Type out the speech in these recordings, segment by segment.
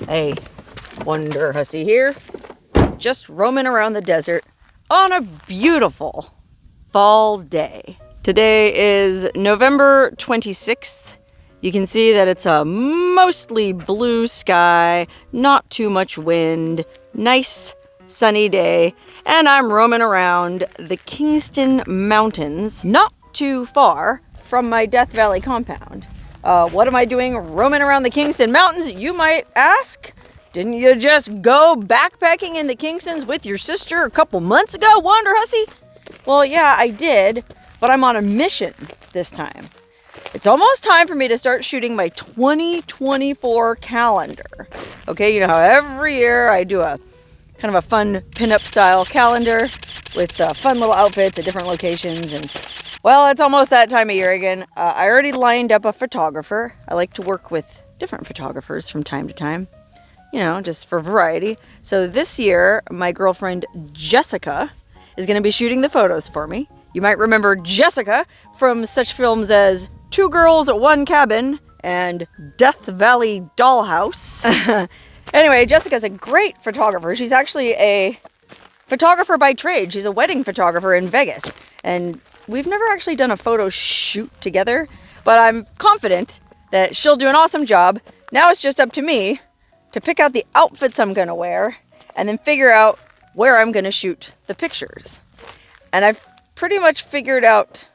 Hey, Wonderhussy here, just roaming around the desert on a beautiful fall day. Today is November 26th. You can see that it's a mostly blue sky, not too much wind, nice sunny day, and I'm roaming around the Kingston mountains, not too far from my Death Valley compound. What am I doing roaming around the Kingston mountains, you might ask? Didn't you just go backpacking in the Kingstons with your sister a couple months ago, Wonderhussy? Well, yeah, I did, but I'm on a mission this time. It's almost time for me to start shooting my 2024 calendar. Okay, you know how every year I do a kind of a fun pinup style calendar with fun little outfits at different locations, and well, it's almost that time of year again. I already lined up a photographer. I like to work with different photographers from time to time, you know, just for variety. So this year, my girlfriend Jessica is going to be shooting the photos for me. You might remember Jessica from such films as Two Girls, One Cabin and Death Valley Dollhouse. Anyway, Jessica's a great photographer. She's actually a photographer by trade. She's a wedding photographer in Vegas. And we've never actually done a photo shoot together, but I'm confident that she'll do an awesome job. Now it's just up to me to pick out the outfits I'm going to wear and then figure out where I'm going to shoot the pictures. And I've pretty much figured out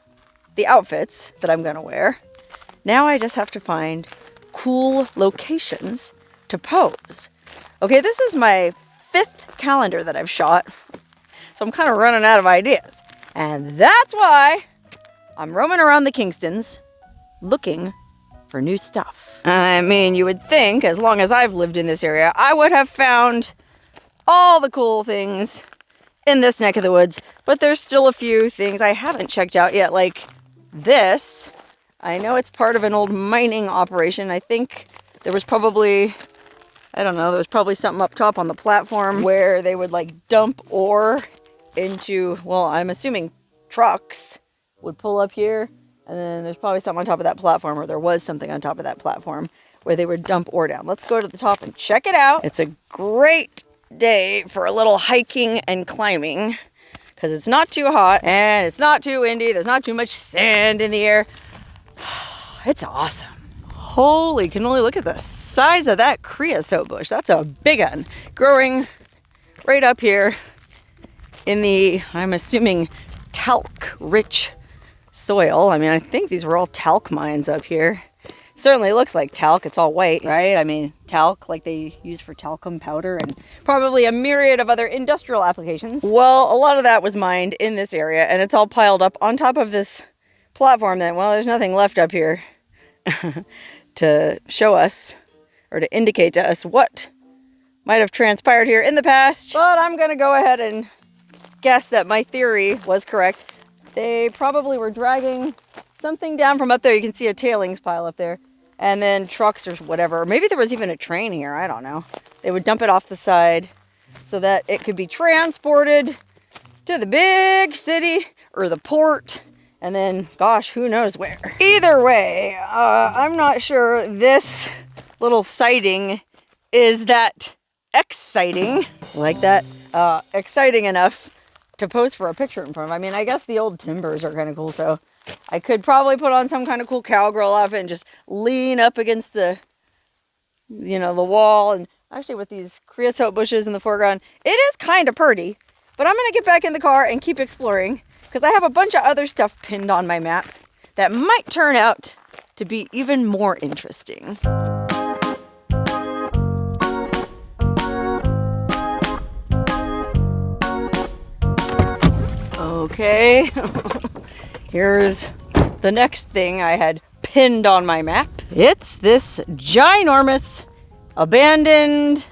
the outfits that I'm going to wear. Now I just have to find cool locations to pose. Okay, this is my 5th calendar that I've shot, so I'm kind of running out of ideas. And that's why I'm roaming around the Kingstons looking for new stuff. I mean, you would think as long as I've lived in this area, I would have found all the cool things in this neck of the woods, but there's still a few things I haven't checked out yet, like this. I know it's part of an old mining operation. I think there was probably, I don't know, there was probably something up top on the platform where they would like dump ore into, well, I'm assuming trucks would pull up here, and then there's probably something on top of that platform, or there was something on top of that platform where they would dump ore down. Let's go to the top and check it out. It's a great day for a little hiking and climbing because it's not too hot and it's not too windy. There's not too much sand in the air. It's awesome. Holy cannoli, look at the size of that creosote bush. That's a big one, growing right up here in the, I'm assuming, talc-rich soil. I mean, I think these were all talc mines up here. Certainly looks like talc. It's all white, right? I mean, talc like they use for talcum powder and probably a myriad of other industrial applications. Well, a lot of that was mined in this area, and it's all piled up on top of this platform that, well, there's nothing left up here to show us or to indicate to us what might have transpired here in the past. But I'm going to go ahead and guess that my theory was correct. They probably were dragging something down from up there. You can see a tailings pile up there. And then trucks or whatever. Maybe there was even a train here. I don't know. They would dump it off the side so that it could be transported to the big city or the port. And then, gosh, who knows where. Either way, I'm not sure this little sighting is that exciting. Like that exciting enough to pose for a picture in front of. I mean, I guess the old timbers are kind of cool, so I could probably put on some kind of cool cowgirl outfit and just lean up against the, you know, the wall. And actually with these creosote bushes in the foreground, it is kind of pretty. But I'm going to get back in the car and keep exploring because I have a bunch of other stuff pinned on my map that might turn out to be even more interesting. Okay, here's the next thing I had pinned on my map. It's this ginormous, abandoned,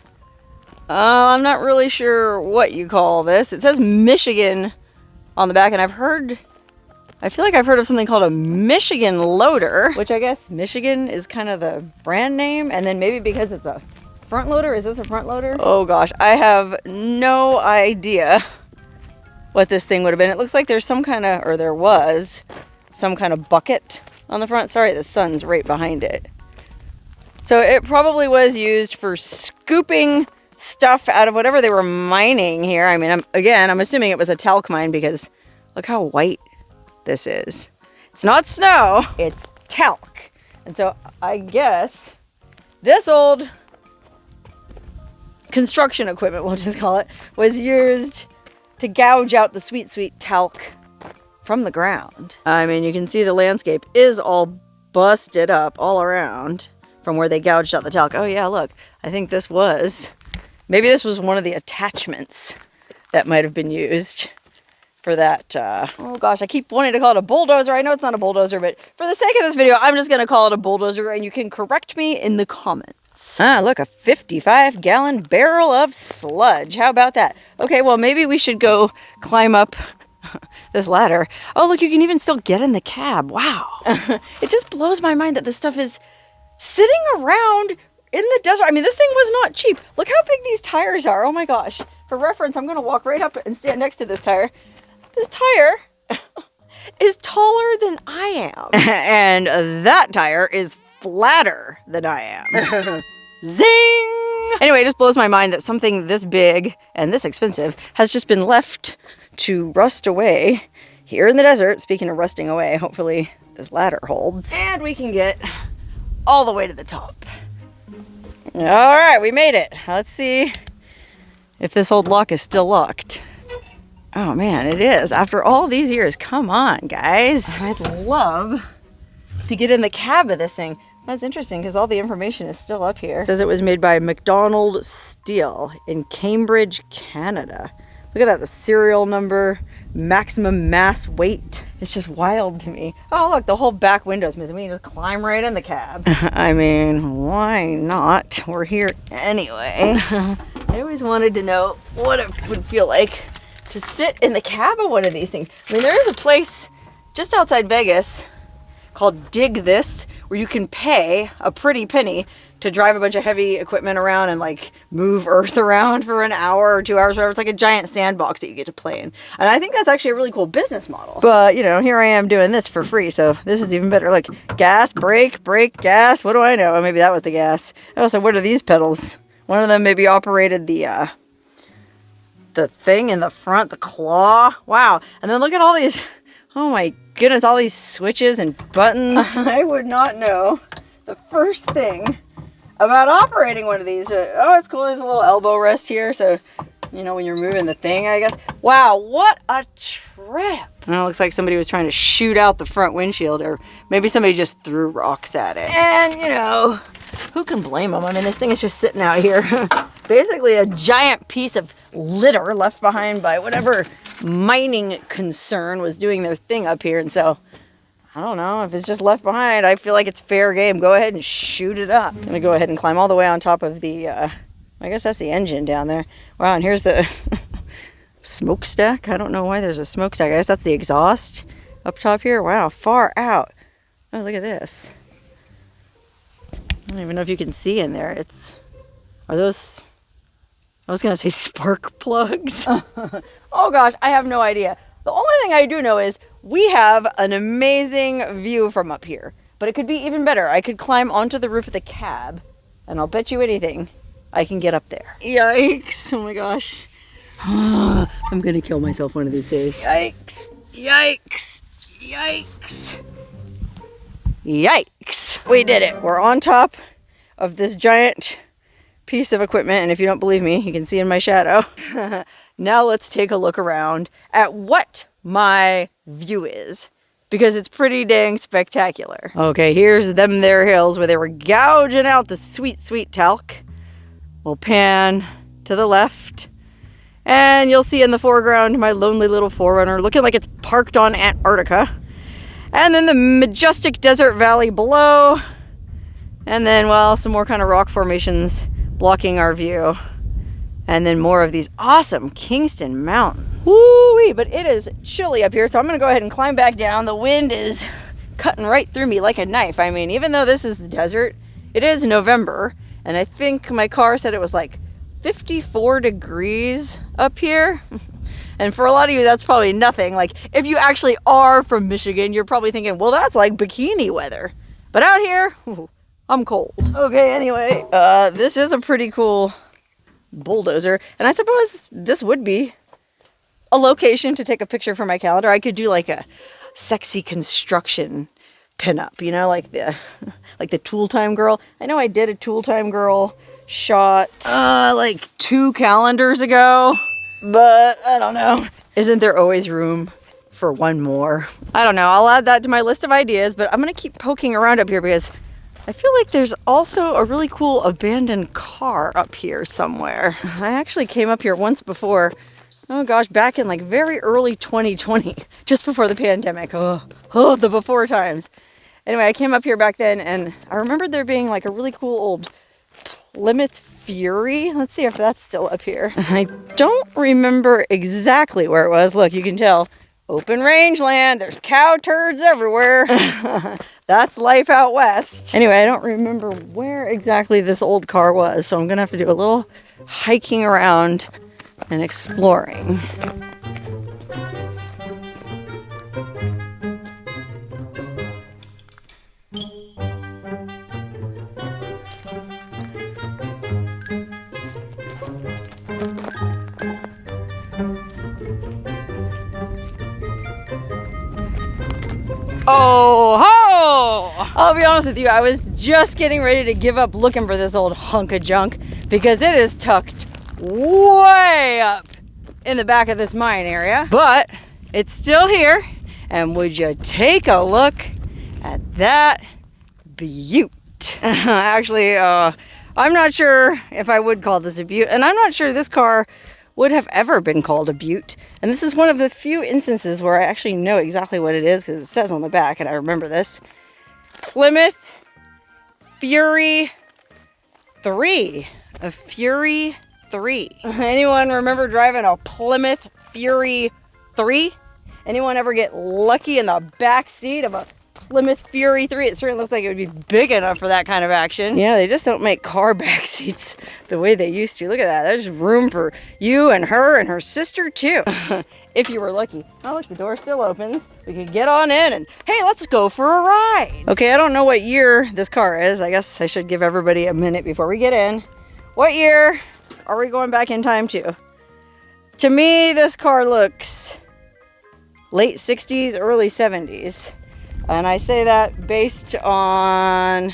I'm not really sure what you call this. It says Michigan on the back, and I feel like I've heard of something called a Michigan loader, which I guess Michigan is kind of the brand name, and then maybe because it's a front loader. Is this a front loader? Oh gosh, I have no idea what this thing would have been. It looks like there's some kind of, or there was some kind of bucket on the front. Sorry, the sun's right behind it. So it probably was used for scooping stuff out of whatever they were mining here. I mean, I'm assuming it was a talc mine because look how white this is. It's not snow, it's talc. And so I guess this old construction equipment, we'll just call it, was used to gouge out the sweet, sweet talc from the ground. I mean, you can see the landscape is all busted up all around from where they gouged out the talc. Oh yeah, look, I think maybe this was one of the attachments that might have been used for that. Oh gosh, I keep wanting to call it a bulldozer. I know it's not a bulldozer, but for the sake of this video, I'm just gonna call it a bulldozer, and you can correct me in the comments. Ah, look, a 55-gallon barrel of sludge. How about that? Okay, well, maybe we should go climb up this ladder. Oh, look, you can even still get in the cab. Wow. It just blows my mind that this stuff is sitting around in the desert. I mean, this thing was not cheap. Look how big these tires are. Oh my gosh. For reference, I'm going to walk right up and stand next to this tire. This tire is taller than I am. And that tire is flatter than I am. Zing! Anyway, it just blows my mind that something this big and this expensive has just been left to rust away here in the desert. Speaking of rusting away, hopefully this ladder holds. And we can get all the way to the top. All right, we made it. Let's see if this old lock is still locked. Oh man, it is. After all these years, come on, guys. I'd love to get in the cab of this thing. That's interesting because all the information is still up here. It says it was made by McDonald Steel in Cambridge, Canada. Look at that, the serial number, maximum mass weight. It's just wild to me. Oh, look, the whole back window's missing. We can just climb right in the cab. I mean, why not? We're here anyway. I always wanted to know what it would feel like to sit in the cab of one of these things. I mean, there is a place just outside Vegas called Dig This, where you can pay a pretty penny to drive a bunch of heavy equipment around and like move earth around for an hour or 2 hours, whatever. It's like a giant sandbox that you get to play in. And I think that's actually a really cool business model. But, you know, here I am doing this for free, so this is even better. Like, gas, brake, gas, what do I know? Maybe that was the gas. Oh, so what are these pedals? One of them maybe operated the thing in the front, the claw. Wow. And then look at all these, oh my goodness, all these switches and buttons. I would not know the first thing about operating one of these. Oh, it's cool. There's a little elbow rest here. So, you know, when you're moving the thing, I guess. Wow, what a trip. And it looks like somebody was trying to shoot out the front windshield, or maybe somebody just threw rocks at it. And, you know, who can blame them? I mean, this thing is just sitting out here. Basically a giant piece of litter left behind by whatever mining concern was doing their thing up here. And so, I don't know, if it's just left behind, I feel like it's fair game. Go ahead and shoot it up. I'm gonna go ahead and climb all the way on top of the, I guess that's the engine down there. Wow, and here's the smokestack. I don't know why there's a smokestack. I guess that's the exhaust up top here. Wow, far out. Oh, look at this. I don't even know if you can see in there. Are those, I was gonna say spark plugs. Oh gosh, I have no idea. The only thing I do know is we have an amazing view from up here, but it could be even better. I could climb onto the roof of the cab, and I'll bet you anything I can get up there. Yikes, oh my gosh. I'm gonna kill myself one of these days. Yikes, yikes, yikes. Yikes. We did it. We're on top of this giant piece of equipment, and if you don't believe me, you can see in my shadow. Now let's take a look around at what my view is, because it's pretty dang spectacular. Okay, here's them there hills where they were gouging out the sweet, sweet talc. We'll pan to the left, and you'll see in the foreground my lonely little 4Runner looking like it's parked on Antarctica. And then the majestic desert valley below. And then, well, some more kind of rock formations blocking our view. And then more of these awesome Kingston mountains. Woo-wee, but it is chilly up here, so I'm gonna go ahead and climb back down. The wind is cutting right through me like a knife. I mean, even though this is the desert, it is November, and I think my car said it was like 54 degrees up here. And for a lot of you, that's probably nothing. Like, if you actually are from Michigan, you're probably thinking, well, that's like bikini weather. But out here, ooh, I'm cold. Okay, anyway, this is a pretty cool bulldozer. And I suppose this would be a location to take a picture for my calendar. I could do like a sexy construction pinup, you know, like the Tool Time girl. I know I did a Tool Time girl shot like 2 calendars ago, but I don't know. Isn't there always room for one more? I don't know. I'll add that to my list of ideas, but I'm gonna keep poking around up here because I feel like there's also a really cool abandoned car up here somewhere. I actually came up here once before. Oh gosh, back in like very early 2020, just before the pandemic. Oh, the before times. Anyway, I came up here back then and I remember there being like a really cool old Plymouth Fury. Let's see if that's still up here. I don't remember exactly where it was. Look, you can tell. Open rangeland. There's cow turds everywhere. That's life out west. Anyway, I don't remember where exactly this old car was, so I'm gonna have to do a little hiking around and exploring. Oh ho! I'll be honest with you, I was just getting ready to give up looking for this old hunk of junk because it is tucked way up in the back of this mine area. But it's still here, and would you take a look at that beaut? Actually, I'm not sure if I would call this a beaut, and I'm not sure this car would have ever been called a beaut. And this is one of the few instances where I actually know exactly what it is because it says on the back and I remember this. Plymouth Fury 3. A Fury 3. Anyone remember driving a Plymouth Fury 3? Anyone ever get lucky in the back seat of a Plymouth Fury 3? It certainly looks like it would be big enough for that kind of action. Yeah, they just don't make car back seats the way they used to. Look at that. There's room for you and her sister too. If you were lucky. Oh, look, the door still opens. We could get on in and, hey, let's go for a ride. Okay, I don't know what year this car is. I guess I should give everybody a minute before we get in. What year are we going back in time to? To me, this car looks late 60s, early 70s. And I say that based on,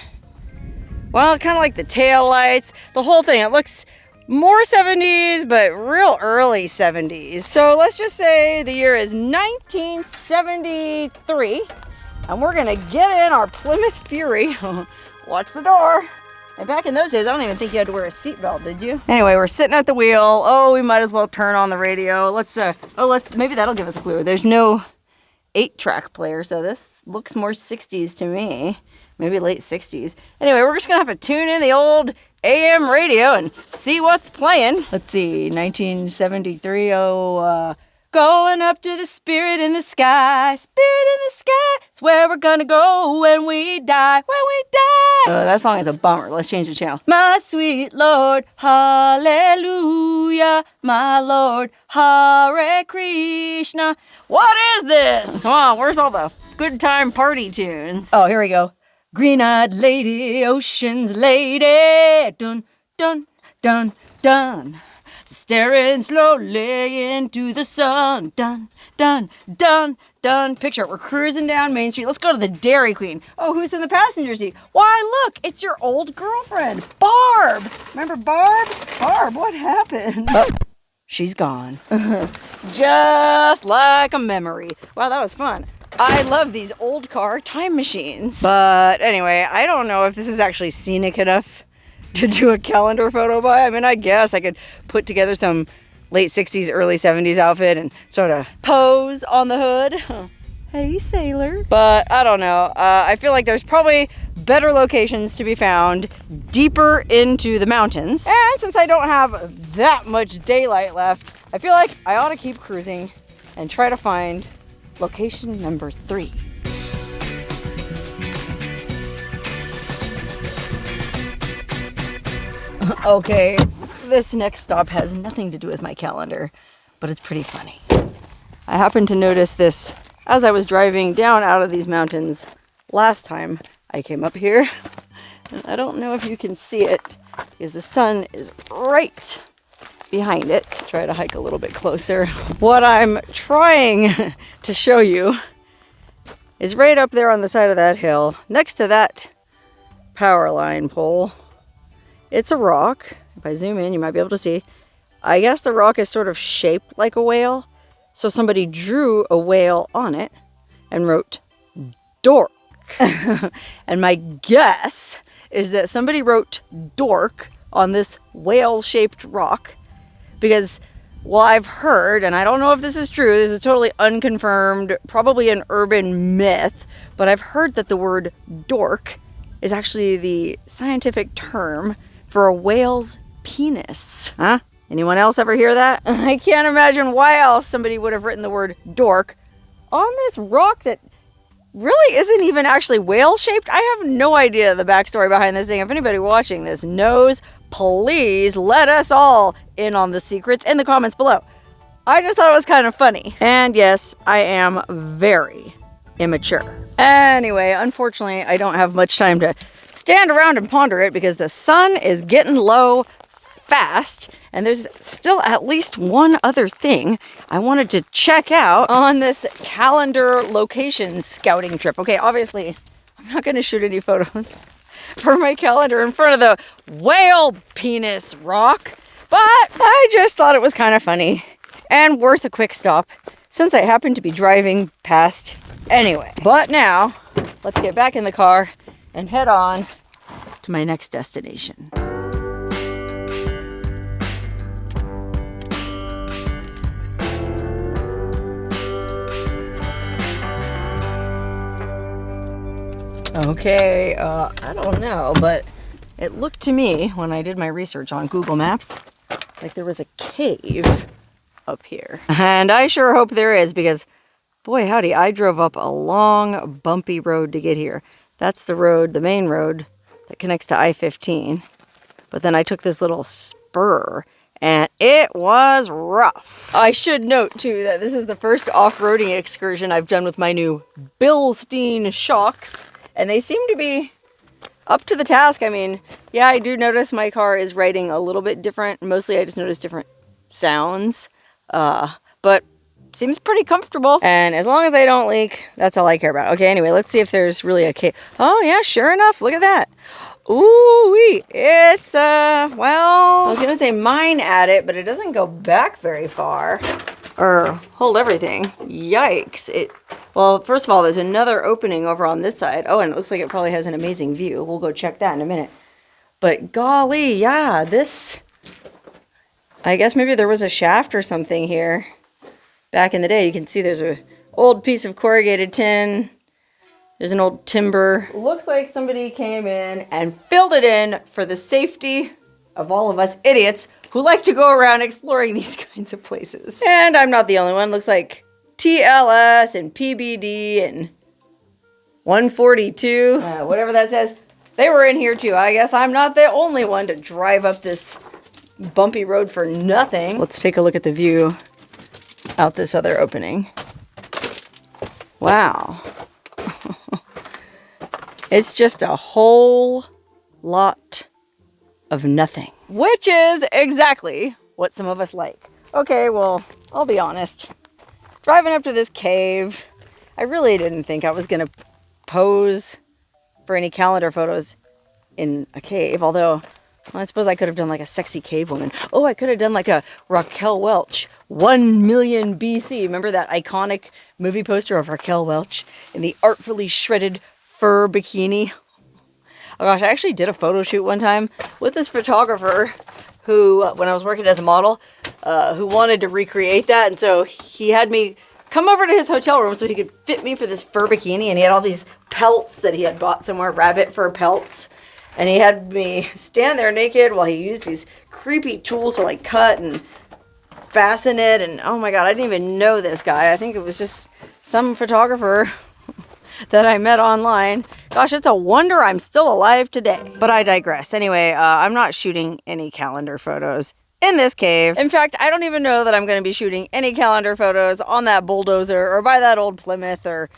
well, kind of like the tail lights, the whole thing. It looks more 70s, but real early 70s. So let's just say the year is 1973. And we're gonna get in our Plymouth Fury. Watch the door. And back in those days, I don't even think you had to wear a seatbelt, did you? Anyway, we're sitting at the wheel. Oh, we might as well turn on the radio. Maybe that'll give us a clue. There's no 8-track player, so this looks more 60s to me. Maybe late 60s. Anyway, we're just gonna have to tune in the old AM radio and see what's playing. Let's see, 1973, going up to the spirit in the sky. Spirit in the sky, it's where we're gonna go when we die, that song is a bummer. Let's change the channel. My sweet Lord, hallelujah, my Lord, Hare Krishna. What is this? Come on, where's all the good time party tunes? Oh, here we go. Green-eyed lady, ocean's lady, dun, dun, dun, dun. Staring slowly into the sun, dun, dun, dun, dun. Picture it, we're cruising down Main Street. Let's go to the Dairy Queen. Oh, who's in the passenger seat? Why, look, it's your old girlfriend, Barb. Remember Barb? Barb, what happened? Oh, she's gone. Just like a memory. Wow, that was fun. I love these old car time machines. But anyway, I don't know if this is actually scenic enough to do a calendar photo by. I mean, I guess I could put together some late 60s, early 70s outfit and sort of pose on the hood. Hey, sailor. But I don't know. I feel like there's probably better locations to be found deeper into the mountains. And since I don't have that much daylight left, I feel like I ought to keep cruising and try to find location number 3. Okay, this next stop has nothing to do with my calendar, but it's pretty funny. I happened to notice this as I was driving down out of these mountains last time I came up here. And I don't know if you can see it because the sun is right behind it. Try to hike a little bit closer. What I'm trying to show you is right up there on the side of that hill, next to that power line pole. It's a rock. If I zoom in, you might be able to see. I guess the rock is sort of shaped like a whale. So somebody drew a whale on it and wrote dork. And my guess is that somebody wrote dork on this whale-shaped rock because, well, I've heard, and I don't know if this is true, this is totally unconfirmed, probably an urban myth, but I've heard that the word dork is actually the scientific term for a whale's penis. Huh? Anyone else ever hear that? I can't imagine why else somebody would have written the word dork on this rock that really isn't even actually whale-shaped. I have no idea the backstory behind this thing. If anybody watching this knows, please let us all in on the secrets in the comments below. I just thought it was kind of funny. And yes, I am very immature. Anyway, unfortunately, I don't have much time to stand around and ponder it because the sun is getting low fast, and there's still at least one other thing I wanted to check out on this calendar location scouting trip. Okay, obviously, I'm not going to shoot any photos for my calendar in front of the whale penis rock, but I just thought it was kind of funny and worth a quick stop since I happened to be driving past anyway. But now, let's get back in the car and head on to my next destination. Okay, I don't know, but it looked to me when I did my research on Google Maps like there was a cave up here. And I sure hope there is because, boy howdy, I drove up a long, bumpy road to get here. That's the road, the main road that connects to I-15. But then I took this little spur and it was rough. I should note too that this is the first off-roading excursion I've done with my new Bilstein shocks. And they seem to be up to the task. I mean, yeah, I do notice my car is riding a little bit different. Mostly I just notice different sounds. But seems pretty comfortable. And as long as I don't leak, that's all I care about. Okay, anyway, let's see if there's really a cave. Oh yeah, sure enough, look at that. Ooh-wee, it's, well, I was gonna say mine at it, but it doesn't go back very far. Or hold everything. Yikes. Well, first of all, there's another opening over on this side. Oh, and it looks like it probably has an amazing view. We'll go check that in a minute. But golly, yeah, this, I guess maybe there was a shaft or something here back in the day. You can see there's an old piece of corrugated tin. There's an old timber. Looks like somebody came in and filled it in for the safety of all of us idiots who like to go around exploring these kinds of places. And I'm not the only one. Looks like TLS and PBD and 142, whatever that says, they were in here too. I guess I'm not the only one to drive up this bumpy road for nothing. Let's take a look at the view out this other opening. Wow. It's just a whole lot of nothing, which is exactly what some of us like. Okay, well, I'll be honest. Driving up to this cave, I really didn't think I was gonna pose for any calendar photos in a cave, although well, I suppose I could have done like a sexy cave woman. Oh, I could have done like a Raquel Welch, 1 million BC. Remember that iconic movie poster of Raquel Welch in the artfully shredded fur bikini? Oh gosh, I actually did a photo shoot one time with this photographer who, when I was working as a model, who wanted to recreate that. And so he had me come over to his hotel room so he could fit me for this fur bikini. And he had all these pelts that he had bought somewhere, rabbit fur pelts. And he had me stand there naked while he used these creepy tools to like cut and fasten it. And oh my God, I didn't even know this guy. I think it was just some photographer that I met online. Gosh, it's a wonder I'm still alive today. But I digress. Anyway, I'm not shooting any calendar photos in this cave. In fact, I don't even know that I'm going to be shooting any calendar photos on that bulldozer or by that old Plymouth or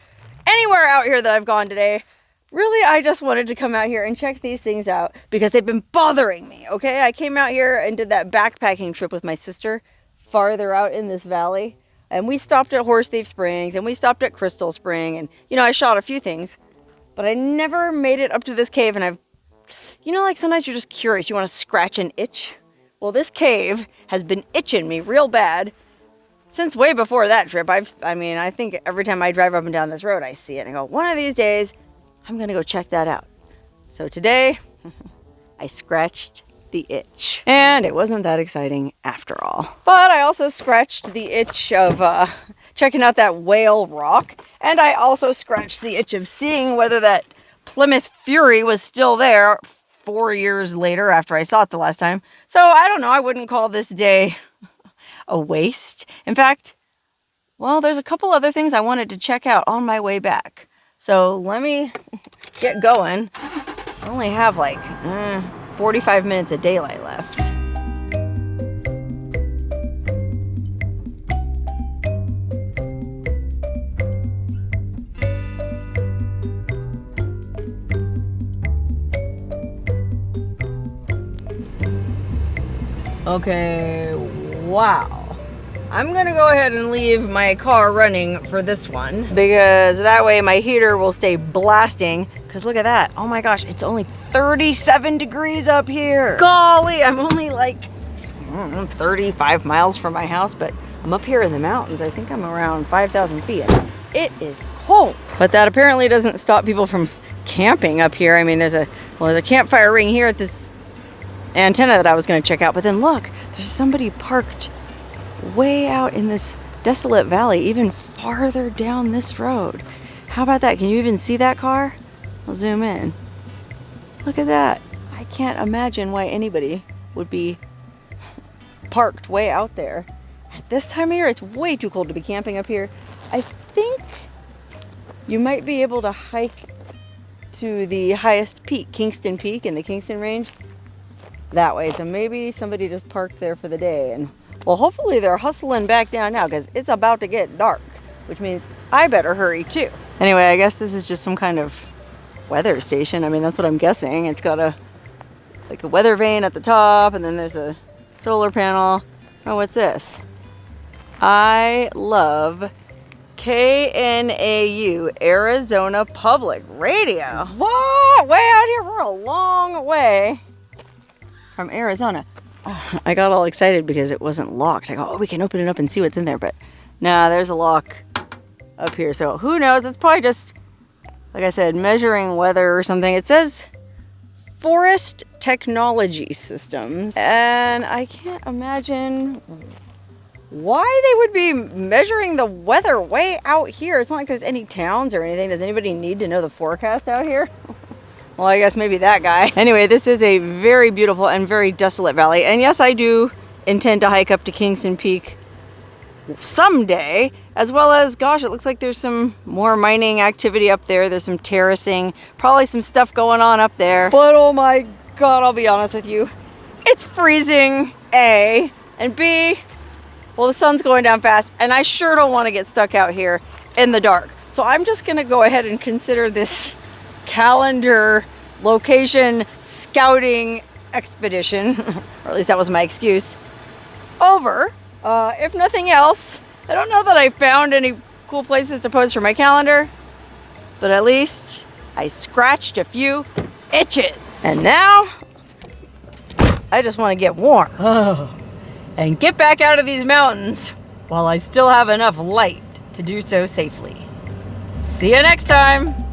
anywhere out here that I've gone today. really, I just wanted to come out here and check these things out because they've been bothering me, okay? I came out here and did that backpacking trip with my sister farther out in this valley. And we stopped at Horse Thief Springs and we stopped at Crystal Spring. And, you know, I shot a few things. But I never made it up to this cave. And I've, you know, like sometimes you're just curious. You want to scratch an itch. Well, this cave has been itching me real bad since way before that trip. I think every time I drive up and down this road, I see it and I go, one of these days, I'm going to go check that out. So today, I scratched the itch. And it wasn't that exciting after all. But I also scratched the itch of checking out that whale rock. And I also scratched the itch of seeing whether that Plymouth Fury was still there 4 years later after I saw it the last time. So I don't know, I wouldn't call this day a waste. In fact, well, there's a couple other things I wanted to check out on my way back. So let me get going. I only have like 45 minutes of daylight left. Okay, wow. I'm gonna go ahead and leave my car running for this one because that way my heater will stay blasting. Because look at that. Oh my gosh, it's only 37 degrees up here. Golly, I'm only like 35 miles from my house, but I'm up here in the mountains. I think I'm around 5,000 feet. It is cold. But that apparently doesn't stop people from camping up here. I mean, there's a campfire ring here at this antenna that I was gonna check out. But then look, there's somebody parked way out in this desolate valley, even farther down this road. How about that? Can you even see that car? I'll zoom in. Look at that. I can't imagine why anybody would be parked way out there. At this time of year, it's way too cold to be camping up here. I think you might be able to hike to the highest peak, Kingston Peak in the Kingston range, that way. So maybe somebody just parked there for the day and well, hopefully they're hustling back down now because it's about to get dark, which means I better hurry too. Anyway, I guess this is just some kind of weather station. I mean, that's what I'm guessing. It's got a weather vane at the top, and then there's a solar panel. Oh, what's this? I love KNAU, Arizona Public Radio. What? Way out here? We're a long way from Arizona. I got all excited because it wasn't locked. I go, oh, we can open it up and see what's in there. But nah, there's a lock up here. So who knows? It's probably just, like I said, measuring weather or something. It says Forest Technology Systems. And I can't imagine why they would be measuring the weather way out here. It's not like there's any towns or anything. Does anybody need to know the forecast out here? Well, I guess maybe that guy. Anyway, this is a very beautiful and very desolate valley. And yes, I do intend to hike up to Kingston Peak someday, as well as, gosh, it looks like there's some more mining activity up there. There's some terracing, probably some stuff going on up there. But oh my God, I'll be honest with you. It's freezing, A, and B, well, the sun's going down fast, and I sure don't want to get stuck out here in the dark. So I'm just gonna go ahead and consider this calendar location scouting expedition, or at least that was my excuse, over. If nothing else, I don't know that I found any cool places to post for my calendar, but at least I scratched a few itches. And now I just want to get warm and get back out of these mountains while I still have enough light to do so safely. See you next time.